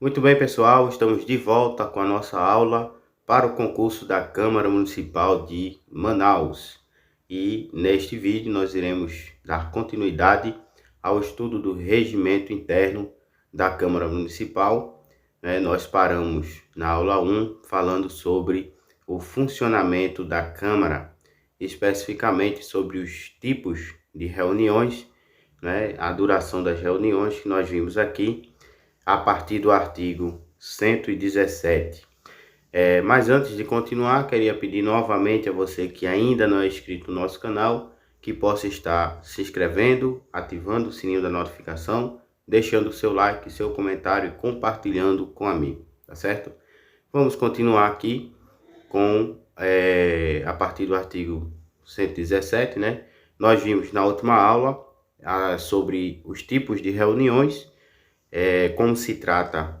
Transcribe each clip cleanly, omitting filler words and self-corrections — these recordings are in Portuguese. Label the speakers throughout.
Speaker 1: Muito bem, pessoal, estamos de volta com a nossa aula para o concurso da Câmara Municipal de Manaus. E neste vídeo nós iremos dar continuidade ao estudo do regimento interno da Câmara Municipal. Nós paramos na aula 1 falando sobre o funcionamento da Câmara, especificamente sobre os tipos de reuniões, a duração das reuniões que nós vimos aqui, a partir do artigo 117. Mas antes de continuar, queria pedir novamente a você que ainda não é inscrito no nosso canal, que possa estar se inscrevendo, ativando o sininho da notificação, deixando o seu like, seu comentário e compartilhando com amigo, tá certo? Vamos continuar aqui com, a partir do artigo 117, né? Nós vimos na última aula sobre os tipos de reuniões, como se trata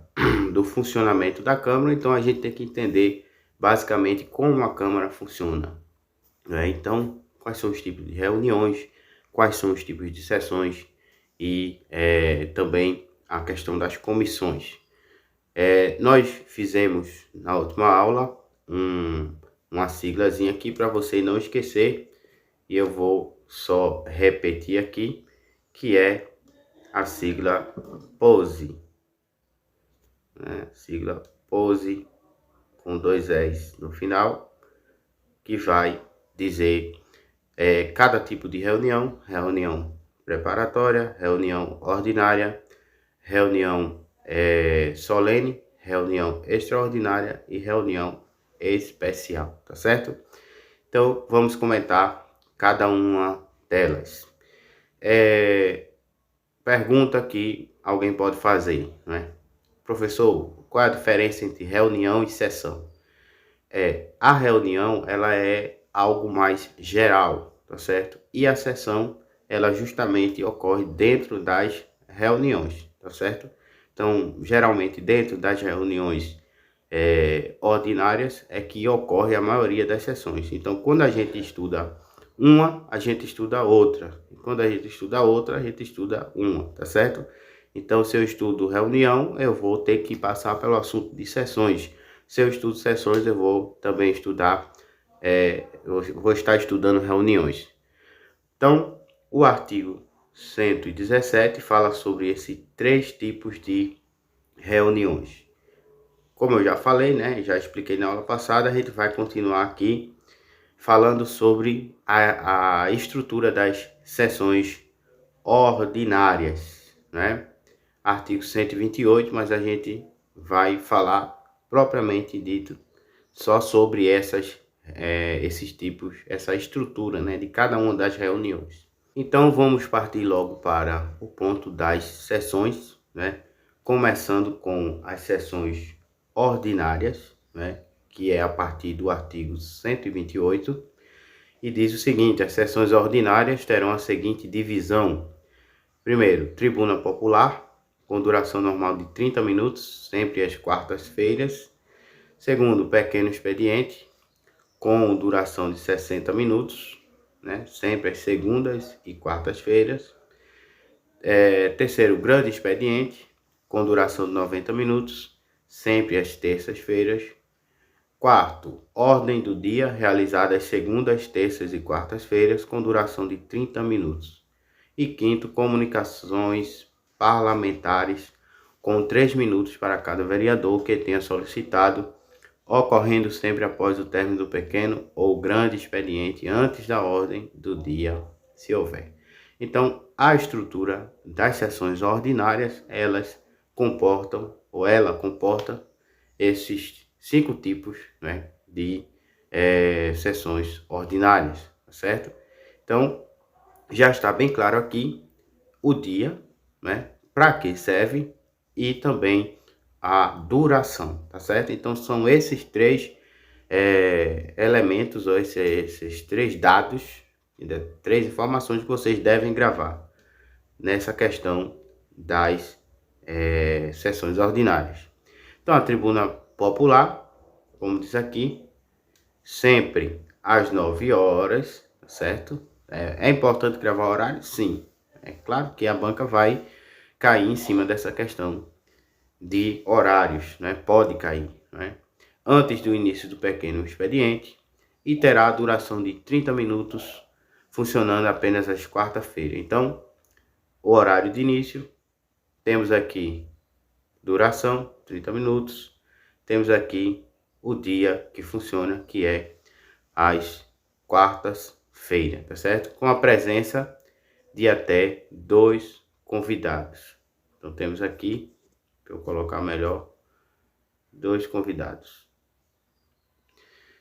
Speaker 1: do funcionamento da Câmara, então a gente tem que entender basicamente como a Câmara funciona. Então, quais são os tipos de reuniões, quais são os tipos de sessões e também a questão das comissões. Nós fizemos na última aula uma siglazinha aqui para você não esquecer, e eu vou só repetir aqui, que é a sigla POSE, sigla POSE com 2 S no final, que vai dizer cada tipo de reunião: reunião preparatória, reunião ordinária, reunião solene, reunião extraordinária e reunião especial, tá certo? Então vamos comentar cada uma delas. Pergunta que alguém pode fazer, né? Professor, qual é a diferença entre reunião e sessão? A reunião, ela é algo mais geral, tá certo? E a sessão, ela justamente ocorre dentro das reuniões, tá certo? Então, geralmente dentro das reuniões ordinárias é que ocorre a maioria das sessões. Então, quando a gente estuda uma, a gente estuda outra. E quando a gente estuda outra, a gente estuda uma, tá certo? Então, se eu estudo reunião, eu vou ter que passar pelo assunto de sessões. Se eu estudo sessões, eu vou também estudar, eu vou estar estudando reuniões. Então, o artigo 117 fala sobre esses 3 tipos de reuniões. Como eu já falei, já expliquei na aula passada, a gente vai continuar aqui falando sobre a estrutura das sessões ordinárias, Artigo 128, mas a gente vai falar propriamente dito só sobre esses tipos, essa estrutura, de cada uma das reuniões. Então vamos partir logo para o ponto das sessões, começando com as sessões ordinárias, que é a partir do artigo 128, e diz o seguinte: as sessões ordinárias terão a seguinte divisão. Primeiro, tribuna popular, com duração normal de 30 minutos, sempre às quartas-feiras. Segundo, pequeno expediente, com duração de 60 minutos, sempre às segundas e quartas-feiras. Terceiro, grande expediente, com duração de 90 minutos, sempre às terças-feiras. Quarto, ordem do dia, realizada às segundas, terças e quartas-feiras, com duração de 30 minutos. E quinto, comunicações parlamentares, com 3 minutos para cada vereador que tenha solicitado, ocorrendo sempre após o término do pequeno ou grande expediente, antes da ordem do dia, se houver. Então, a estrutura das sessões ordinárias, ela comporta esses 5 tipos, de sessões ordinárias, tá certo? Então, já está bem claro aqui o dia, para que serve, e também a duração, tá certo? Então são esses 3 elementos, ou esses 3 dados, 3 informações que vocês devem gravar nessa questão das sessões ordinárias. Então a tribuna popular, como diz aqui, sempre às 9 horas, tá certo? É importante gravar o horário? Sim. É claro que a banca vai cair em cima dessa questão de horários, né? Pode cair, né? Antes do início do pequeno expediente e terá a duração de 30 minutos, funcionando apenas às quarta-feiras. Então, o horário de início, temos aqui duração, 30 minutos, temos aqui o dia que funciona, que é às quartas-feiras, tá certo? Com a presença de até 2 convidados. Então temos aqui, para eu colocar melhor, 2 convidados.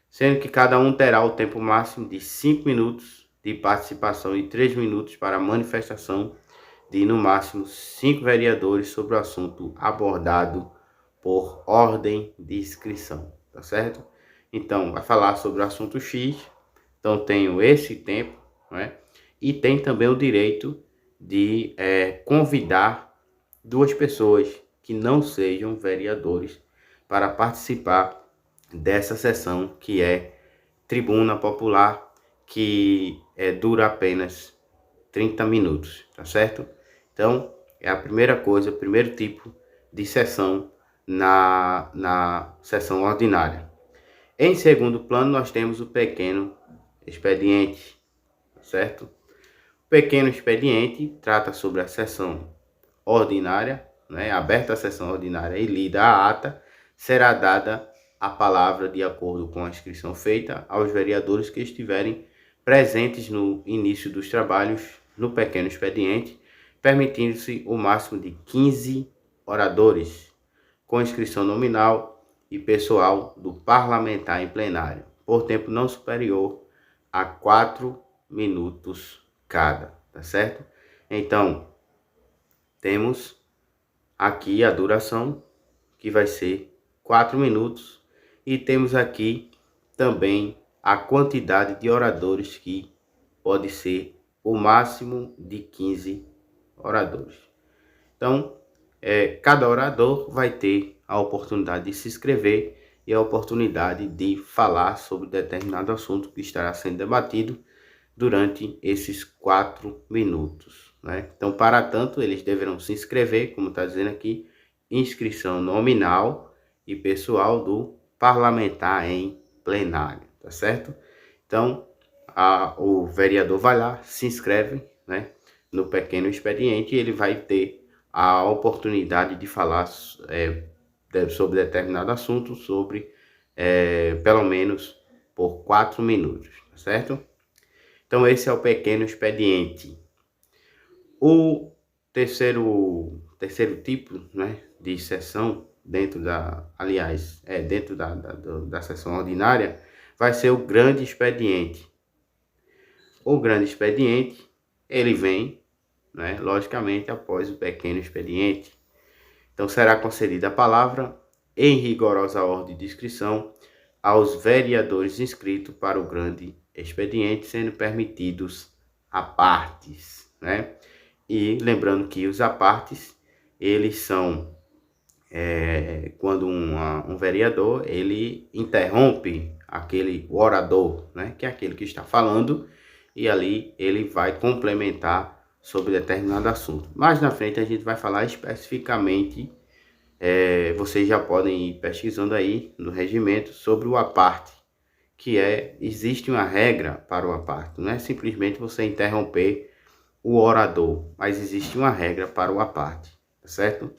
Speaker 1: Sendo que cada um terá o tempo máximo de 5 minutos de participação e 3 minutos para a manifestação de, no máximo, 5 vereadores sobre o assunto abordado por ordem de inscrição, tá certo? Então, vai falar sobre o assunto X, então tenho esse tempo, né? E tem também o direito de convidar 2 pessoas que não sejam vereadores para participar dessa sessão, que é tribuna popular, que dura apenas 30 minutos, tá certo? Então, é a primeira coisa, o primeiro tipo de sessão na sessão ordinária. Em segundo plano, nós temos o pequeno expediente, certo? O pequeno expediente trata sobre a sessão ordinária, né? Aberta a sessão ordinária e lida a ata, será dada a palavra de acordo com a inscrição feita aos vereadores que estiverem presentes no início dos trabalhos no pequeno expediente, permitindo-se o máximo de 15 oradores, com inscrição nominal e pessoal do parlamentar em plenário, por tempo não superior a 4 minutos cada, tá certo? Então, temos aqui a duração, que vai ser 4 minutos, e temos aqui também a quantidade de oradores, que pode ser o máximo de 15 oradores. Então, cada orador vai ter a oportunidade de se inscrever e a oportunidade de falar sobre determinado assunto que estará sendo debatido durante esses 4 minutos, né? Então, para tanto, eles deverão se inscrever, como está dizendo aqui, inscrição nominal e pessoal do parlamentar em plenário, tá certo? Então, o vereador vai lá, se inscreve, né, no pequeno expediente, e ele vai ter a oportunidade de falar sobre determinado assunto, pelo menos por 4 minutos, tá certo? Então, esse é o pequeno expediente. O terceiro tipo, né, de sessão dentro da sessão ordinária, vai ser o grande expediente. O grande expediente, ele vem, né, logicamente, após o pequeno expediente. Então, será concedida a palavra, em rigorosa ordem de inscrição, aos vereadores inscritos para o grande expediente, sendo permitidos apartes, né? E lembrando que os apartes, eles são quando um vereador, ele interrompe o orador, né? Que é aquele que está falando, e ali ele vai complementar sobre determinado assunto. Mais na frente a gente vai falar especificamente, vocês já podem ir pesquisando aí no regimento sobre o aparte, que existe uma regra para o aparte, não é simplesmente você interromper o orador, mas existe uma regra para o aparte, tá certo?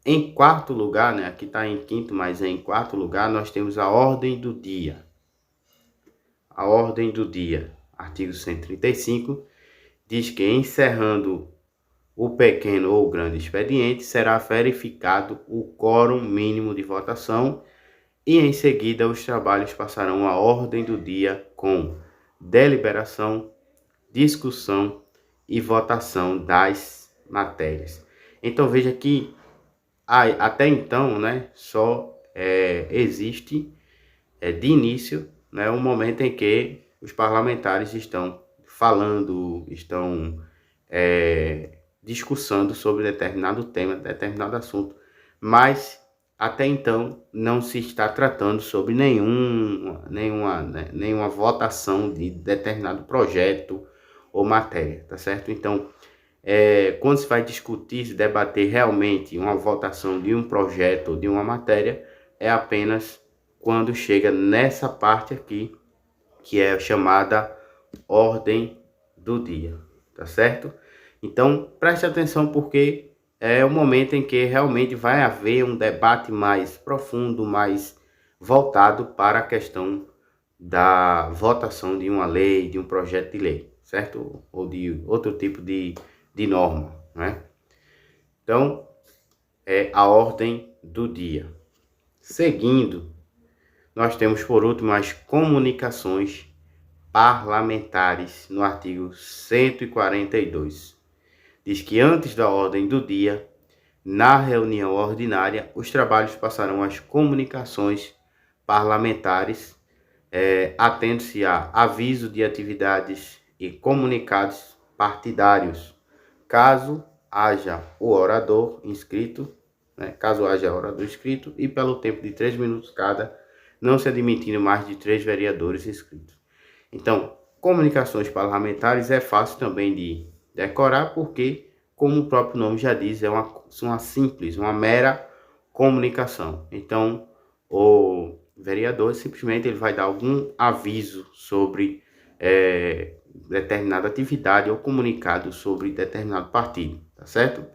Speaker 1: Em quarto lugar, né, aqui está em quinto, mas em quarto lugar, nós temos a ordem do dia. A ordem do dia, artigo 135, diz que encerrando o pequeno ou grande expediente, será verificado o quórum mínimo de votação e em seguida os trabalhos passarão à ordem do dia com deliberação, discussão e votação das matérias. Então veja que até então, né, só existe de início, né, um momento em que os parlamentares estão falando, estão discussando sobre determinado tema, determinado assunto, mas até então não se está tratando sobre nenhuma votação de determinado projeto ou matéria, tá certo? Então, quando se vai discutir, se debater realmente uma votação de um projeto ou de uma matéria, é apenas quando chega nessa parte aqui, que é chamada ordem do dia, tá certo? Então, preste atenção porque é o momento em que realmente vai haver um debate mais profundo, mais voltado para a questão da votação de uma lei, de um projeto de lei, certo? Ou de outro tipo de norma, né? Então, é a ordem do dia. Seguindo, nós temos por último as comunicações parlamentares no artigo 142. Diz que antes da ordem do dia, na reunião ordinária, os trabalhos passarão às comunicações parlamentares, atendo-se a aviso de atividades e comunicados partidários, caso haja o orador inscrito, caso haja orador inscrito, e pelo tempo de 3 minutos cada, não se admitindo mais de 3 vereadores inscritos. Então, comunicações parlamentares é fácil também de decorar, porque, como o próprio nome já diz, é uma simples, uma mera comunicação. Então, o vereador simplesmente ele vai dar algum aviso sobre determinada atividade ou comunicado sobre determinado partido, tá certo?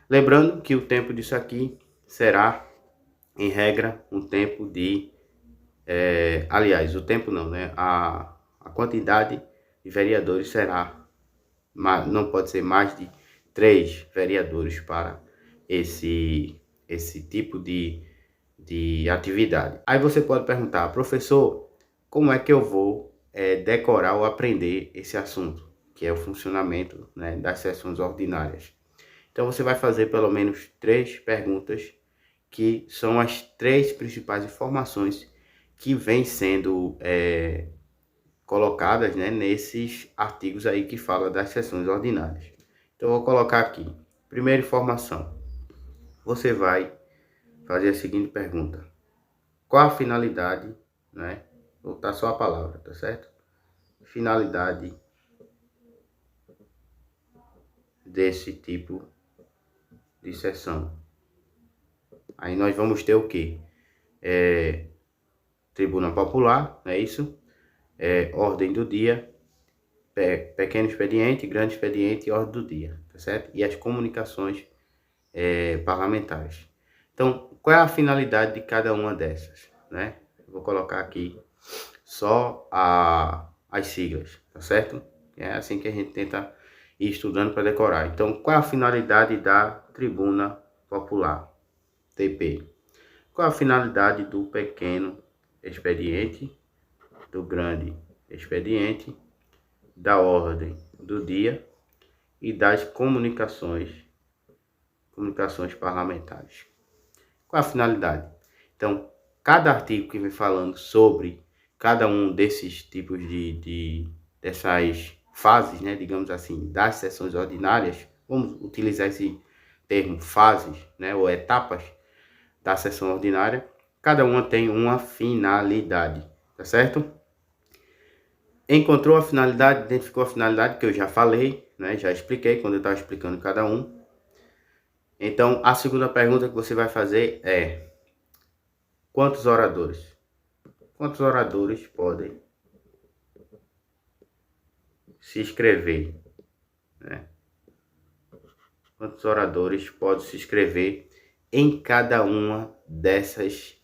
Speaker 1: Lembrando que o tempo disso aqui será, em regra, um tempo de... aliás, o tempo não, né? A quantidade de vereadores será, não pode ser mais de 3 vereadores para esse tipo de atividade. Aí você pode perguntar, professor, como é que eu vou decorar ou aprender esse assunto, que é o funcionamento, né, das sessões ordinárias? Então você vai fazer pelo menos 3 perguntas, que são as 3 principais informações que vêm sendo colocadas, né, nesses artigos aí que fala das sessões ordinárias. Então eu vou colocar aqui, primeira informação, você vai fazer a seguinte pergunta: qual a finalidade, né, vou botar só a palavra, tá certo? Finalidade desse tipo de sessão. Aí nós vamos ter o que? Tribuna popular, não é isso? Ordem do dia, pequeno expediente, grande expediente e ordem do dia, tá certo? E as comunicações parlamentares. Então, qual é a finalidade de cada uma dessas, né? Eu vou colocar aqui só as siglas, tá certo? É assim que a gente tenta ir estudando para decorar. Então, qual é a finalidade da Tribuna Popular, TP? Qual é a finalidade do pequeno expediente, do grande expediente, da ordem do dia e das comunicações parlamentares? Qual a finalidade? Então, cada artigo que vem falando sobre cada um desses tipos dessas fases, né, digamos assim, das sessões ordinárias, vamos utilizar esse termo fases, né, ou etapas da sessão ordinária, cada uma tem uma finalidade, tá certo? Encontrou a finalidade, identificou a finalidade, que eu já falei, né, já expliquei quando eu estava explicando cada um. Então, a segunda pergunta que você vai fazer é: quantos oradores? Quantos oradores podem se inscrever, né? Quantos oradores podem se inscrever em cada uma dessas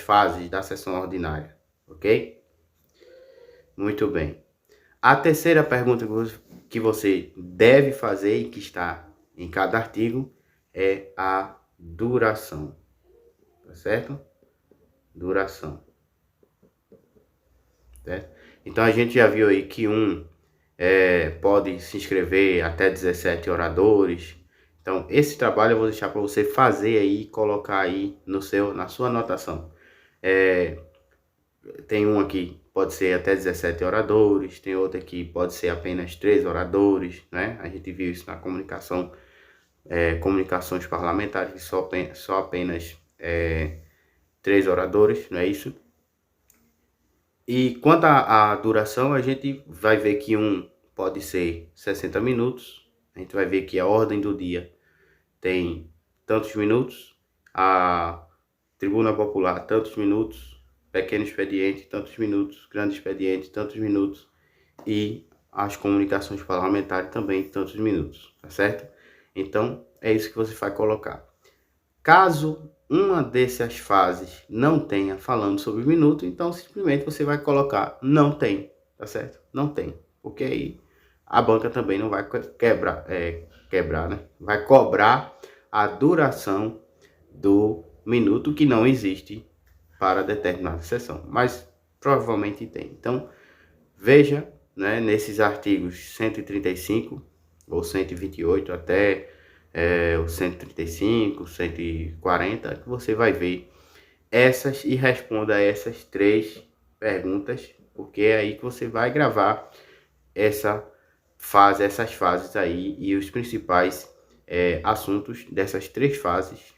Speaker 1: fases da sessão ordinária, ok? Muito bem. A terceira pergunta que você deve fazer e que está em cada artigo é a duração, tá certo? Duração, certo? Então a gente já viu aí que pode se inscrever até 17 oradores. Então esse trabalho eu vou deixar para você fazer aí, colocar aí na sua anotação. Tem um aqui, pode ser até 17 oradores, tem outro aqui, pode ser apenas 3 oradores, né? A gente viu isso na comunicações parlamentares, que só apenas 3 oradores, não é isso? E quanto à duração, a gente vai ver que um pode ser 60 minutos. A gente vai ver que a ordem do dia tem tantos minutos, a tribuna popular tantos minutos, pequeno expediente tantos minutos, grande expediente tantos minutos e as comunicações parlamentares também tantos minutos, tá certo? Então é isso que você vai colocar. Caso uma dessas fases não tenha falando sobre minuto, então simplesmente você vai colocar não tem, tá certo? Não tem, porque aí a banca também não vai quebrar, né? Vai cobrar a duração do minuto que não existe para determinada sessão, mas provavelmente tem. Então, veja, né, nesses artigos 135 ou 128 até o 135, 140, que você vai ver essas e responda a essas 3 perguntas, porque é aí que você vai gravar essas fases aí e os principais assuntos dessas 3 fases,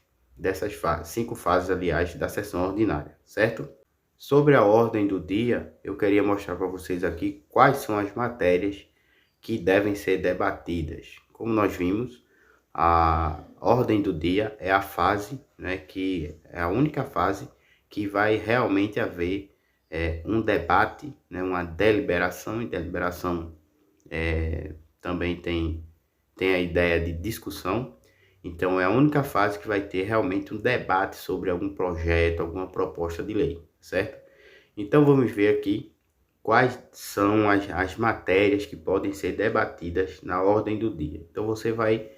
Speaker 1: 5 fases, aliás, da sessão ordinária, certo? Sobre a ordem do dia, eu queria mostrar para vocês aqui quais são as matérias que devem ser debatidas. Como nós vimos, a ordem do dia é a fase, né, que é a única fase que vai realmente haver um debate, né, uma deliberação, e deliberação também tem a ideia de discussão. Então é a única fase que vai ter realmente um debate sobre algum projeto, alguma proposta de lei, certo? Então vamos ver aqui quais são as matérias que podem ser debatidas na ordem do dia. Então você vai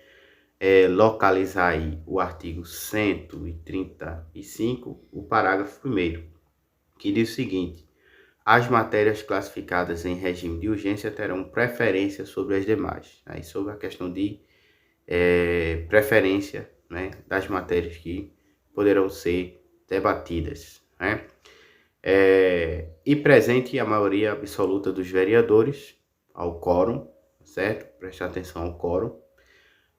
Speaker 1: localizar aí o artigo 135, o parágrafo 1º, que diz o seguinte: as matérias classificadas em regime de urgência terão preferência sobre as demais. Aí sobre a questão de preferência, né, das matérias que poderão ser debatidas, né? E presente a maioria absoluta dos vereadores ao quórum, certo? Preste atenção ao quórum.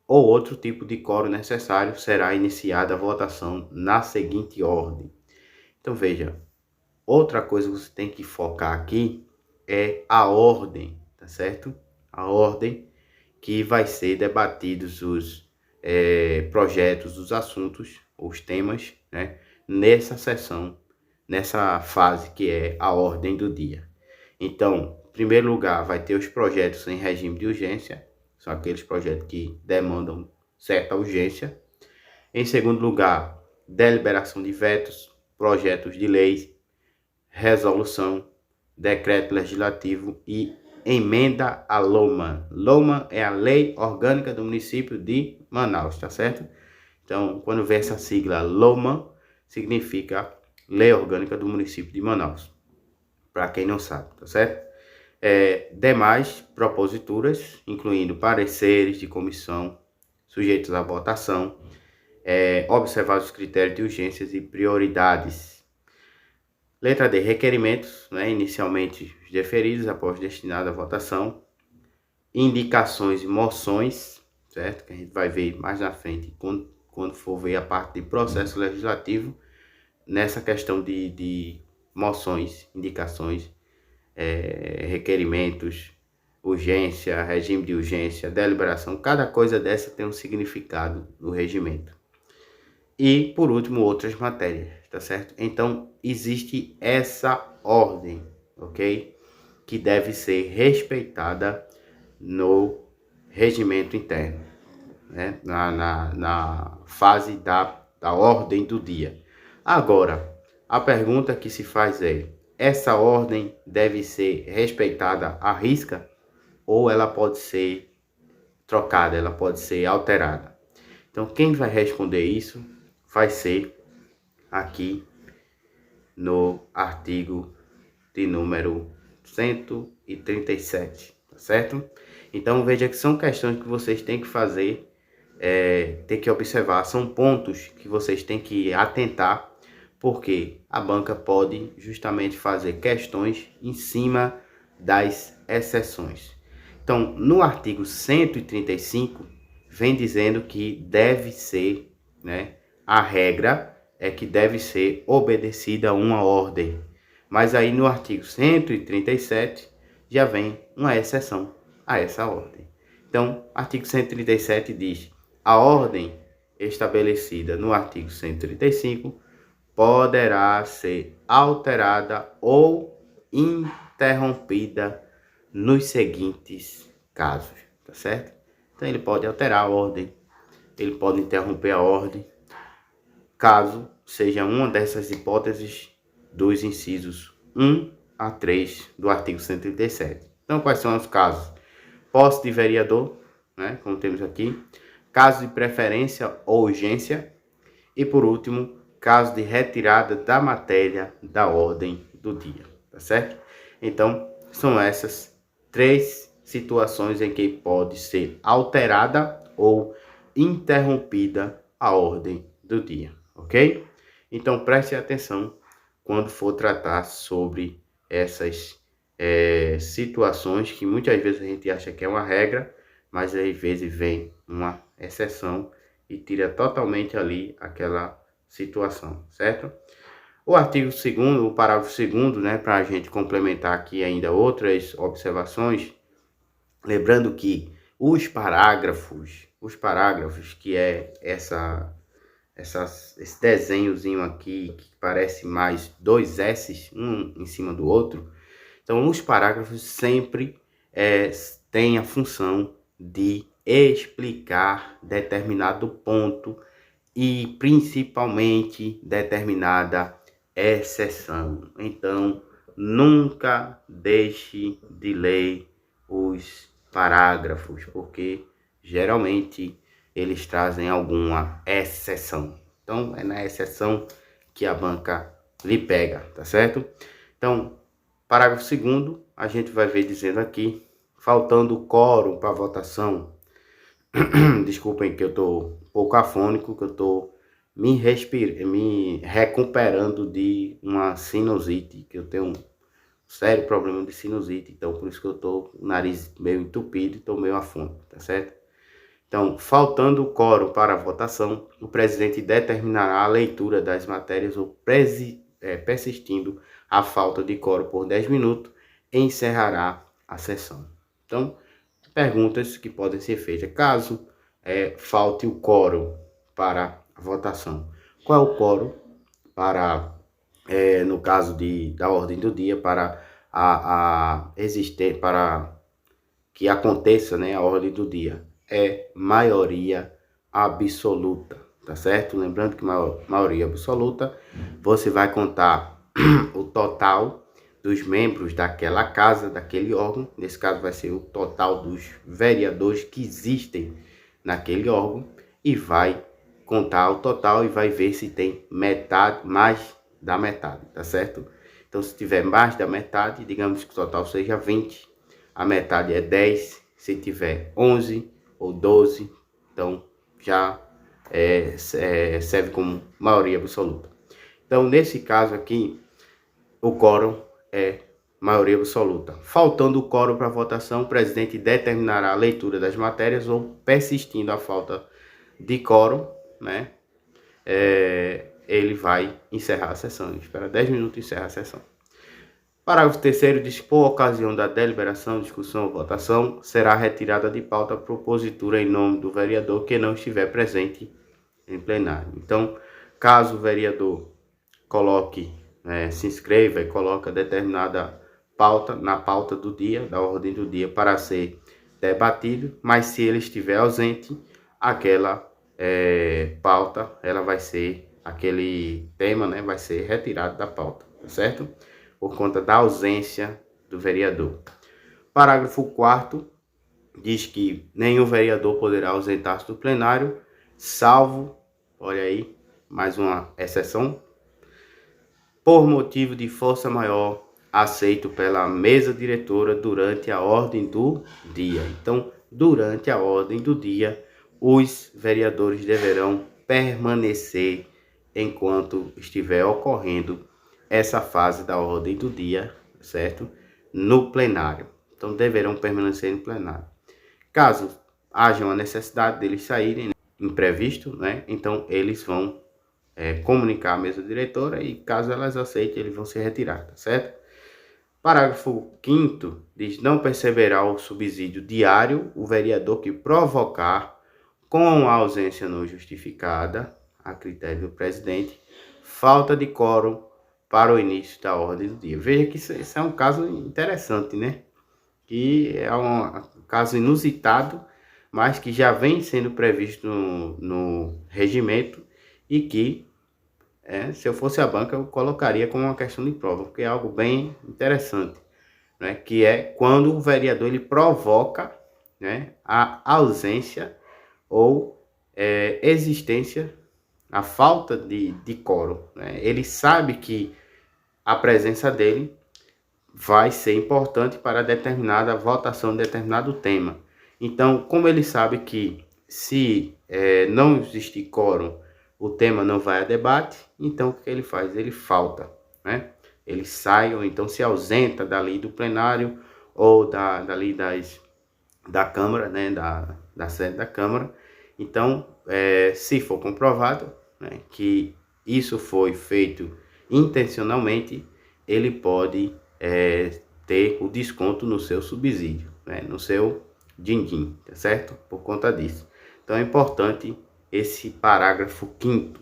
Speaker 1: Ou outro tipo de quórum necessário, será iniciada a votação na seguinte ordem. Então veja, outra coisa que você tem que focar aqui é a ordem, tá certo? A ordem que vai ser debatidos os projetos, os assuntos, os temas, né, nessa sessão, nessa fase que é a ordem do dia. Então, em primeiro lugar, vai ter os projetos em regime de urgência, são aqueles projetos que demandam certa urgência. Em segundo lugar, deliberação de vetos, projetos de leis, resolução, decreto legislativo e emenda à LOMA. LOMA é a Lei Orgânica do Município de Manaus, tá certo? Então, quando vê essa sigla LOMA, significa Lei Orgânica do Município de Manaus, para quem não sabe, tá certo? Demais proposituras, incluindo pareceres de comissão sujeitos à votação, observar os critérios de urgências e prioridades. Letra D, requerimentos, né, inicialmente deferidos após destinado à votação, indicações e moções, certo? Que a gente vai ver mais na frente, quando for ver a parte de processo legislativo, nessa questão de moções, indicações, requerimentos, urgência, regime de urgência, deliberação, cada coisa dessa tem um significado no regimento. E, por último, outras matérias, tá certo? Então, existe essa ordem, ok? Que deve ser respeitada no regimento interno, né? Na fase da ordem do dia. Agora, a pergunta que se faz é: essa ordem deve ser respeitada à risca ou ela pode ser trocada, ela pode ser alterada? Então, quem vai responder isso vai ser aqui no artigo de número 137, tá certo? Então, veja que são questões que vocês têm que fazer, tem que observar, são pontos que vocês têm que atentar, porque a banca pode justamente fazer questões em cima das exceções. Então, no artigo 135, vem dizendo que deve ser, né, a regra é que deve ser obedecida uma ordem. Mas aí no artigo 137 já vem uma exceção. a essa ordem. Então, artigo 137 diz: a ordem estabelecida no artigo 135 poderá ser alterada ou interrompida nos seguintes casos, tá certo? Então ele pode alterar a ordem, ele pode interromper a ordem, caso seja uma dessas hipóteses dos incisos 1 a 3 do artigo 137. Então, quais são os casos? Posse de vereador, né, como temos aqui, caso de preferência ou urgência, e por último, caso de retirada da matéria da ordem do dia, tá certo? Então, são essas 3 situações em que pode ser alterada ou interrompida a ordem do dia, ok? Então, preste atenção quando for tratar sobre essas situações que muitas vezes a gente acha que é uma regra, mas às vezes vem uma exceção e tira totalmente ali aquela situação, certo? O artigo 2º, o parágrafo 2º, né, para a gente complementar aqui ainda outras observações, lembrando que os parágrafos que é esse desenhozinho aqui, que parece mais 2 S's, um em cima do outro, então os parágrafos sempre têm a função de explicar determinado ponto e principalmente determinada exceção. Então, nunca deixe de ler os parágrafos, porque geralmente eles trazem alguma exceção. Então, é na exceção que a banca lhe pega, tá certo? Então, parágrafo 2º, a gente vai ver dizendo aqui, faltando quórum para votação. Desculpem que eu tô um pouco afônico, que eu tô me recuperando de uma sinusite, que eu tenho um sério problema de sinusite, então por isso que eu tô com o nariz meio entupido e tô meio afônico, tá certo? Então, faltando o quórum para a votação, o presidente determinará a leitura das matérias ou persistindo a falta de quórum por 10 minutos, encerrará a sessão. Então, perguntas que podem ser feitas. Caso falte o quórum para a votação. Qual é o quórum para, no caso da ordem do dia, para existir, para que aconteça, né, a ordem do dia? É maioria absoluta, tá certo? Lembrando que maioria absoluta, você vai contar o total dos membros daquela casa, daquele órgão. Nesse caso vai ser o total dos vereadores que existem naquele órgão e vai contar o total e vai ver se tem metade, mais da metade, tá certo? Então, se tiver mais da metade, digamos que o total seja 20, a metade é 10, se tiver 11 ou 12, então já serve como maioria absoluta. Então, nesse caso aqui, o quórum é maioria absoluta. Faltando o quórum para votação, o presidente determinará a leitura das matérias ou persistindo a falta de quórum, né? Ele vai encerrar a sessão. Ele espera 10 minutos e encerra a sessão. Parágrafo 3º diz: por ocasião da deliberação, discussão ou votação, será retirada de pauta a propositura em nome do vereador que não estiver presente em plenário. Então, caso o vereador coloque, se inscreva e coloque determinada pauta na pauta do dia, da ordem do dia, para ser debatido, mas se ele estiver ausente, aquela pauta, ela vai ser, aquele tema, né, vai ser retirado da pauta, tá certo? Por conta da ausência do vereador. Parágrafo 4º diz que nenhum vereador poderá ausentar-se do plenário, salvo, olha aí, mais uma exceção, por motivo de força maior aceito pela mesa diretora durante a ordem do dia. Então, durante a ordem do dia, os vereadores deverão permanecer enquanto estiver ocorrendo essa fase da ordem do dia, certo? No plenário. Então, deverão permanecer no plenário. Caso haja uma necessidade deles saírem, né, imprevisto, né? Então, eles vão comunicar à mesa diretora e caso elas aceitem, eles vão se retirar, tá certo? Parágrafo 5º diz: não perceberá o subsídio diário o vereador que provocar, com a ausência não justificada, a critério do presidente, falta de quórum para o início da ordem do dia. Veja que isso é um caso interessante, né? Que é um caso inusitado, mas que já vem sendo previsto no regimento e que, se eu fosse a banca, eu colocaria como uma questão de prova, porque é algo bem interessante, né? Que é quando o vereador ele provoca, né, a ausência ou existência, a falta de quórum, né? Ele sabe que a presença dele vai ser importante para determinada votação de determinado tema. Então, como ele sabe que se não existir quórum, o tema não vai a debate, então o que ele faz? Ele falta, né? Ele sai ou então se ausenta dali do plenário ou dali da Câmara, né? Da sede da Câmara. Então, se for comprovado, né, que isso foi feito intencionalmente, ele pode ter o desconto no seu subsídio, né, no seu din-din, tá certo? Por conta disso. Então é importante esse parágrafo 5º.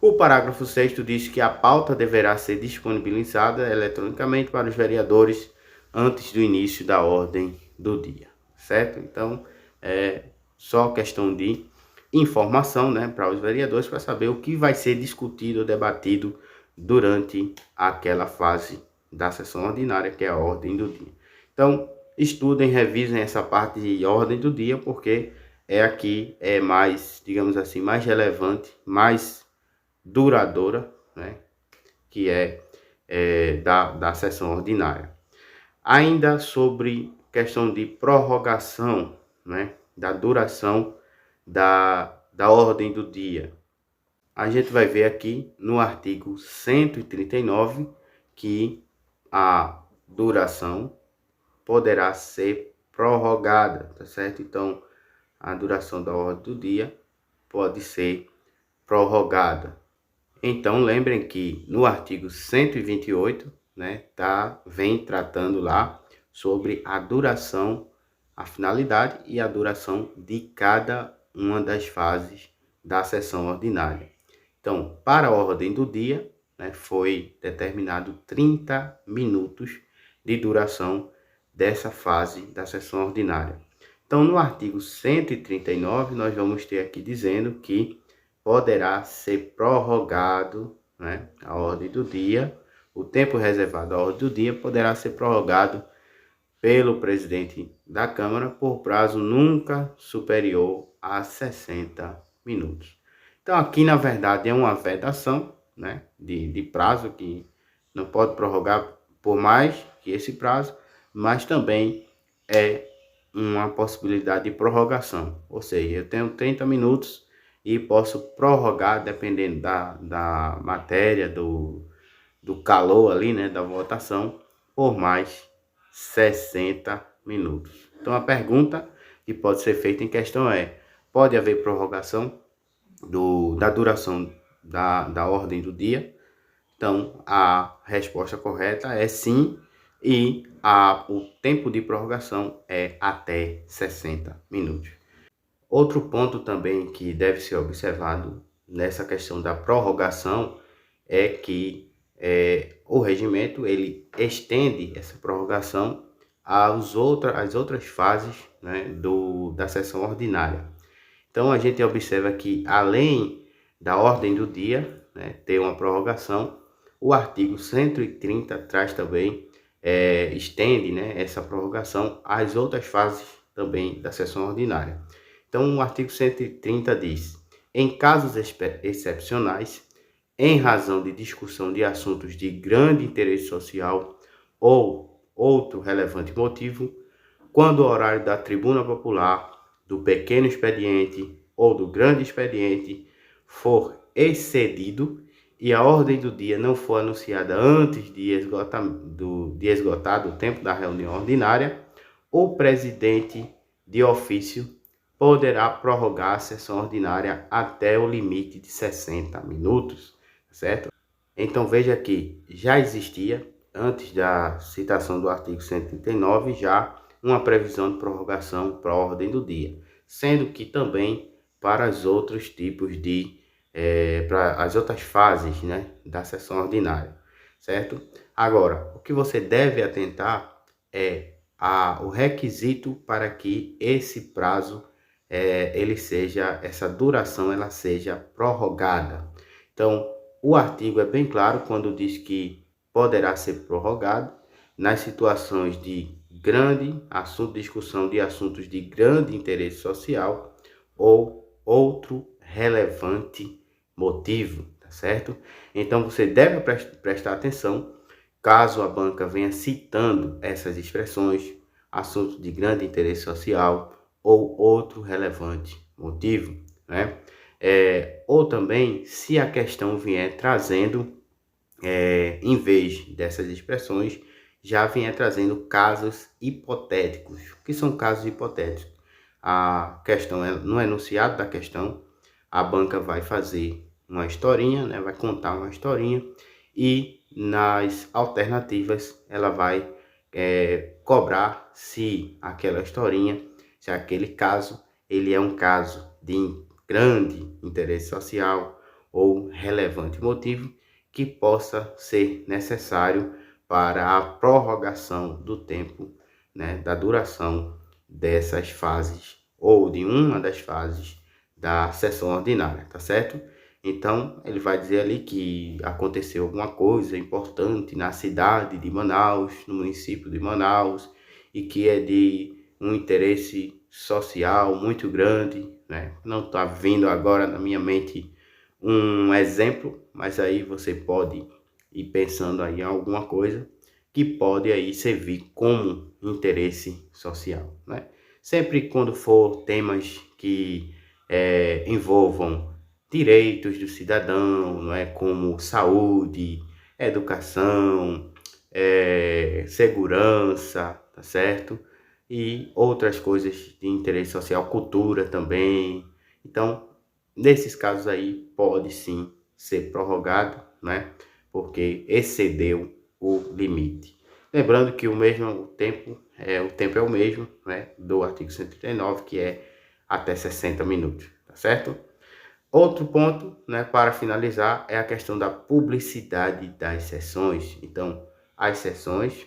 Speaker 1: O parágrafo 6º diz que a pauta deverá ser disponibilizada eletronicamente para os vereadores antes do início da ordem do dia, certo? Então é só questão de informação, né, para os vereadores, para saber o que vai ser discutido ou debatido durante aquela fase da sessão ordinária, que é a ordem do dia. Então, estudem, revisem essa parte de ordem do dia, porque aqui é mais, digamos assim, mais relevante, mais duradoura, né, que da sessão ordinária. Ainda sobre questão de prorrogação, né, da duração da ordem do dia. A gente vai ver aqui no artigo 139 que a duração poderá ser prorrogada, tá certo? Então, a duração da ordem do dia pode ser prorrogada. Então, lembrem que no artigo 128, né, vem tratando lá sobre a duração, a finalidade e a duração de cada uma das fases da sessão ordinária. Então, para a ordem do dia, né, foi determinado 30 minutos de duração dessa fase da sessão ordinária. Então, no artigo 139, nós vamos ter aqui dizendo que poderá ser prorrogado, né, a ordem do dia, o tempo reservado à ordem do dia poderá ser prorrogado pelo presidente da Câmara por prazo nunca superior a 60 minutos. Então, aqui, na verdade, é uma vedação, né, de prazo, que não pode prorrogar por mais que esse prazo, mas também é uma possibilidade de prorrogação. Ou seja, eu tenho 30 minutos e posso prorrogar, dependendo da matéria, do calor ali, né, da votação, por mais 60 minutos. Então, a pergunta que pode ser feita em questão é: pode haver prorrogação da duração da ordem do dia? Então, a resposta correta é sim, e o tempo de prorrogação é até 60 minutos. Outro ponto também que deve ser observado nessa questão da prorrogação é que o regimento ele estende essa prorrogação às outras fases, né, da sessão ordinária. Então, a gente observa que, além da ordem do dia, né, ter uma prorrogação, o artigo 130 traz também, estende, né, essa prorrogação às outras fases também da sessão ordinária. Então, o artigo 130 diz: em casos excepcionais, em razão de discussão de assuntos de grande interesse social ou outro relevante motivo, quando o horário da tribuna popular, do pequeno expediente ou do grande expediente for excedido e a ordem do dia não for anunciada antes de esgotado o tempo da reunião ordinária, o presidente de ofício poderá prorrogar a sessão ordinária até o limite de 60 minutos, certo? Então veja que já existia antes da citação do artigo 139, já uma previsão de prorrogação para a ordem do dia, sendo que também para os outros tipos de, para as outras fases, né, da sessão ordinária, certo? Agora, o que você deve atentar é o requisito para que esse prazo, essa duração, ela seja prorrogada. Então, o artigo é bem claro quando diz que poderá ser prorrogado nas situações de discussão de assuntos de grande interesse social ou outro relevante motivo, tá certo? Então você deve prestar atenção caso a banca venha citando essas expressões, assuntos de grande interesse social ou outro relevante motivo, né? Ou também se a questão vier trazendo, em vez dessas expressões, já vier trazendo casos hipotéticos. O que são casos hipotéticos? A questão, no enunciado da questão, a banca vai fazer uma historinha, né? Vai contar uma historinha, e nas alternativas ela vai cobrar se aquela historinha, se aquele caso, ele é um caso de grande interesse social ou relevante motivo que possa ser necessário para a prorrogação do tempo, né, da duração dessas fases ou de uma das fases da sessão ordinária, tá certo? Então, ele vai dizer ali que aconteceu alguma coisa importante na cidade de Manaus, no município de Manaus, e que é de um interesse social muito grande, né? Não está vindo agora na minha mente um exemplo, mas aí você pode ir pensando aí em alguma coisa que pode aí servir como interesse social, né? Sempre quando for temas que envolvam direitos do cidadão, não é, como saúde, educação, segurança, tá certo? E outras coisas de interesse social, cultura também. Então, nesses casos aí, pode sim ser prorrogado, né? Porque excedeu o limite. Lembrando que o tempo é o mesmo, né, do artigo 139, que é até 60 minutos, tá certo? Outro ponto, né, para finalizar, é a questão da publicidade das sessões. Então, as sessões,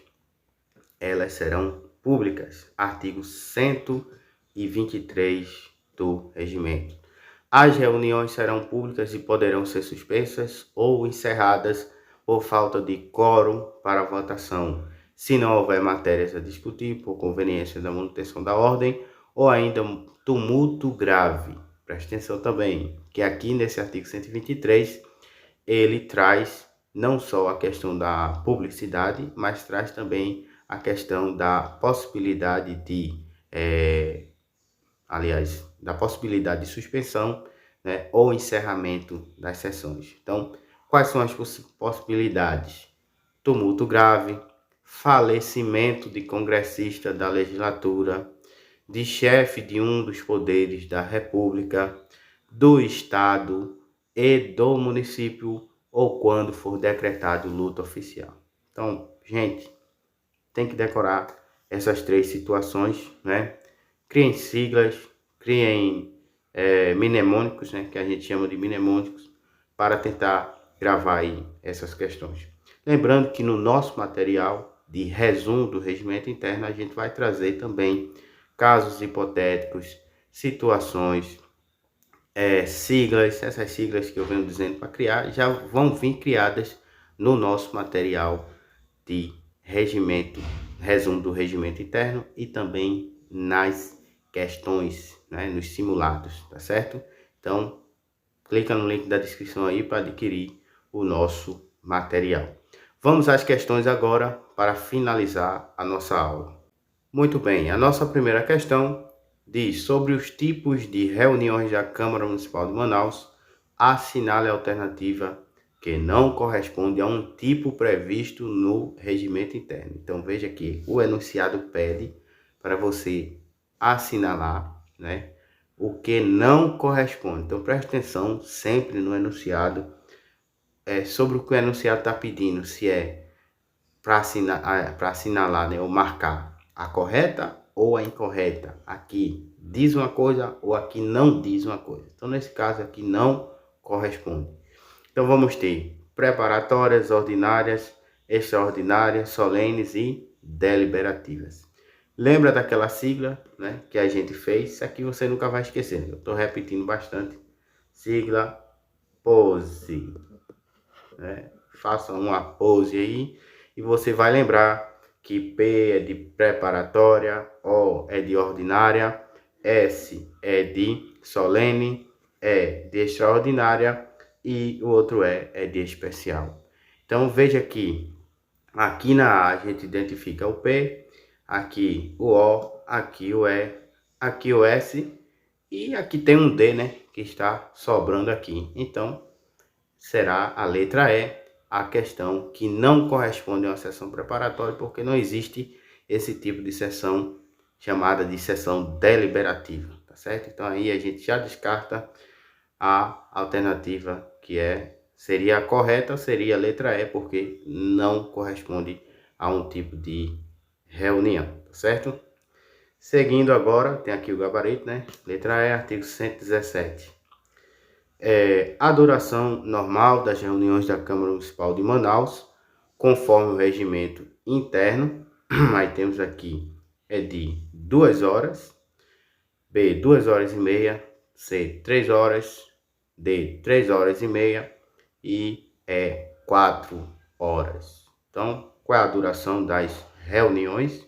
Speaker 1: elas serão públicas. Artigo 123 do regimento. As reuniões serão públicas e poderão ser suspensas ou encerradas por falta de quórum para votação, se não houver matérias a discutir por conveniência da manutenção da ordem ou ainda um tumulto grave. Preste atenção também, que aqui nesse artigo 123, ele traz não só a questão da publicidade, mas traz também a questão da possibilidade de, da possibilidade de suspensão, né, ou encerramento das sessões. Então, quais são as possibilidades? Tumulto grave, falecimento de congressista da legislatura, de chefe de um dos poderes da República, do Estado e do município, ou quando for decretado luto oficial. Então, gente, tem que decorar essas três situações, né? Criem siglas, criem mnemônicos, né? Que a gente chama de mnemônicos, para tentar gravar aí essas questões. Lembrando que no nosso material de resumo do regimento interno, a gente vai trazer também casos hipotéticos, situações, siglas, essas siglas que eu venho dizendo para criar, já vão vir criadas no nosso material de regimento, resumo do regimento interno e também nas questões, né, nos simulados, tá certo? Então, clica no link da descrição aí para adquirir o nosso material. Vamos às questões agora para finalizar a nossa aula. Muito bem, a nossa primeira questão diz: sobre os tipos de reuniões da Câmara Municipal de Manaus, assinale a alternativa que não corresponde a um tipo previsto no regimento interno. Então veja que o enunciado pede para você assinalar, né, o que não corresponde. Então preste atenção sempre no enunciado, sobre o que o enunciado está pedindo, se é para assinalar, né, ou marcar a correta ou a incorreta. Aqui diz uma coisa ou aqui não diz uma coisa. Então, nesse caso aqui não corresponde. Então, vamos ter preparatórias, ordinárias, extraordinárias, solenes e deliberativas. Lembra daquela sigla, né, que a gente fez? Isso aqui você nunca vai esquecer. Eu estou repetindo bastante. Sigla POSE. Né? Faça uma pose aí e você vai lembrar que P é de preparatória, O é de ordinária, S é de solene, E de extraordinária e o outro é de especial. Então veja que aqui na A a gente identifica o P, aqui o O, aqui o E, aqui o S e aqui tem um D, né, que está sobrando aqui. Então será a letra E a questão que não corresponde a uma sessão preparatória, porque não existe esse tipo de sessão chamada de sessão deliberativa, tá certo? Então aí a gente já descarta a alternativa que seria a correta, seria a letra E, porque não corresponde a um tipo de reunião, tá certo? Seguindo agora, tem aqui o gabarito, né? Letra E, artigo 117. A duração normal das reuniões da Câmara Municipal de Manaus, conforme o regimento interno, aí temos aqui, é de 2 horas, B, 2 horas e meia, C, 3 horas, D, 3 horas e meia e E, 4 horas. Então, qual é a duração das reuniões?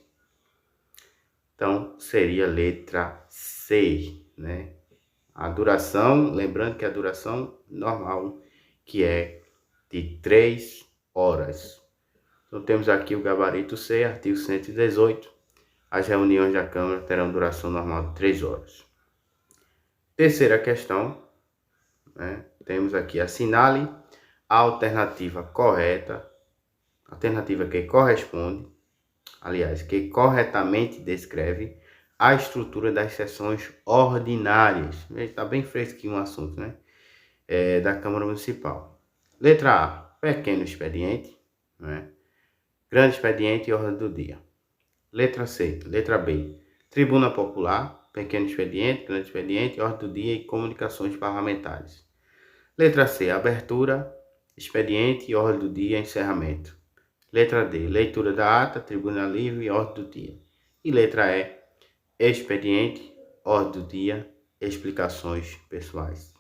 Speaker 1: Então, seria letra C, né? A duração, lembrando que a duração normal, que é de 3 horas. Então, temos aqui o gabarito C, artigo 118. As reuniões da Câmara terão duração normal de 3 horas. Terceira questão, né? Temos aqui, assinale a alternativa correta, alternativa que corresponde, aliás, que corretamente descreve a estrutura das sessões ordinárias. Está bem fresquinho o assunto, né? Da Câmara Municipal. Letra A, pequeno expediente, né? Grande expediente e ordem do dia. Letra C, letra B, tribuna popular, pequeno expediente, grande expediente, ordem do dia e comunicações parlamentares. Letra C, abertura, expediente e ordem do dia, encerramento. Letra D, leitura da ata, tribuna livre e ordem do dia. E letra E, expediente, ordem do dia, explicações pessoais.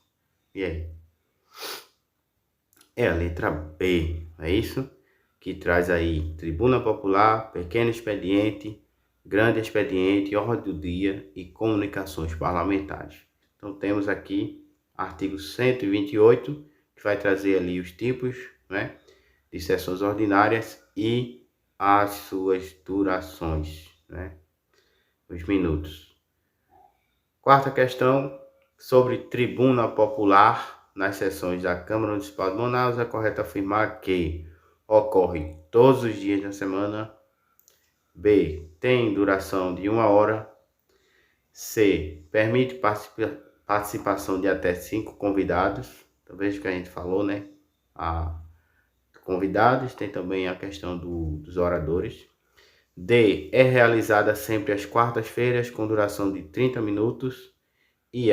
Speaker 1: E aí? É a letra B, é isso? Que traz aí tribuna popular, pequeno expediente, grande expediente, ordem do dia e comunicações parlamentares. Então temos aqui artigo 128, que vai trazer ali os tipos, né, de sessões ordinárias e as suas durações, né? Os minutos. Quarta questão, sobre tribuna popular nas sessões da Câmara Municipal de Manaus, é correto afirmar que ocorre todos os dias da semana. B, tem duração de 1 hora. C, permite participação de até 5 convidados. Então veja o que a gente falou, né? Convidados, tem também a questão dos oradores. D, é realizada sempre às quartas-feiras com duração de 30 minutos e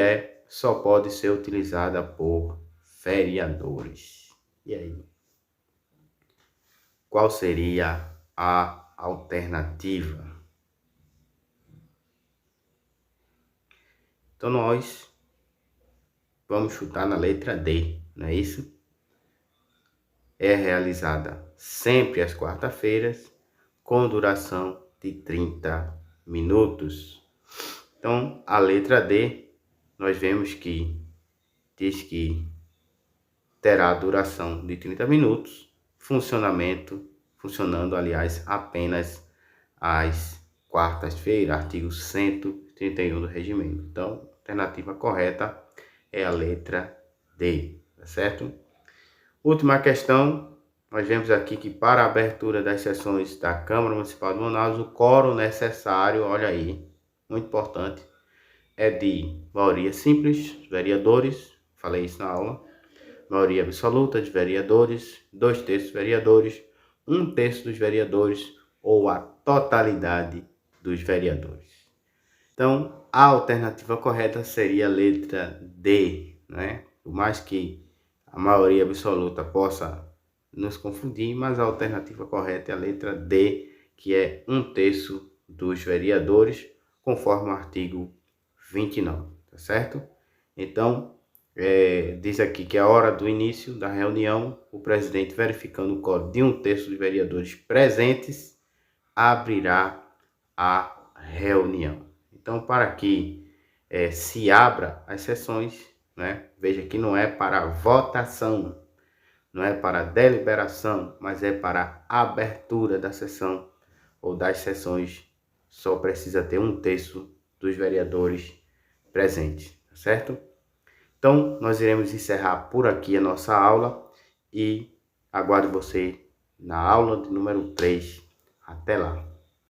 Speaker 1: só pode ser utilizada por vereadores. E aí? Qual seria a alternativa? Então nós vamos chutar na letra D, não é isso? É realizada sempre às quartas-feiras com duração de 30 minutos. Então, a letra D, nós vemos que diz que terá duração de 30 minutos, funcionando, aliás, apenas às quartas-feiras, artigo 131 do regimento. Então, a alternativa correta é a letra D, tá certo? Última questão. Nós vemos aqui que para a abertura das sessões da Câmara Municipal de Manaus, o quórum necessário, olha aí, muito importante, é de maioria simples, vereadores, falei isso na aula, maioria absoluta de vereadores, 2/3 vereadores, um terço dos vereadores ou a totalidade dos vereadores. Então, a alternativa correta seria a letra D, né? Por mais que a maioria absoluta possa nos confundir, mas a alternativa correta é a letra D, que é um terço dos vereadores, conforme o artigo 29, tá certo? Então, diz aqui que a hora do início da reunião, o presidente, verificando o quórum de um terço dos vereadores presentes, abrirá a reunião. Então, para que se abra as sessões, né? Veja que não é para votação, não é para deliberação, mas é para abertura da sessão ou das sessões. Só precisa ter um terço dos vereadores presentes, tá certo? Então, nós iremos encerrar por aqui a nossa aula e aguardo você na aula de número 3. Até lá!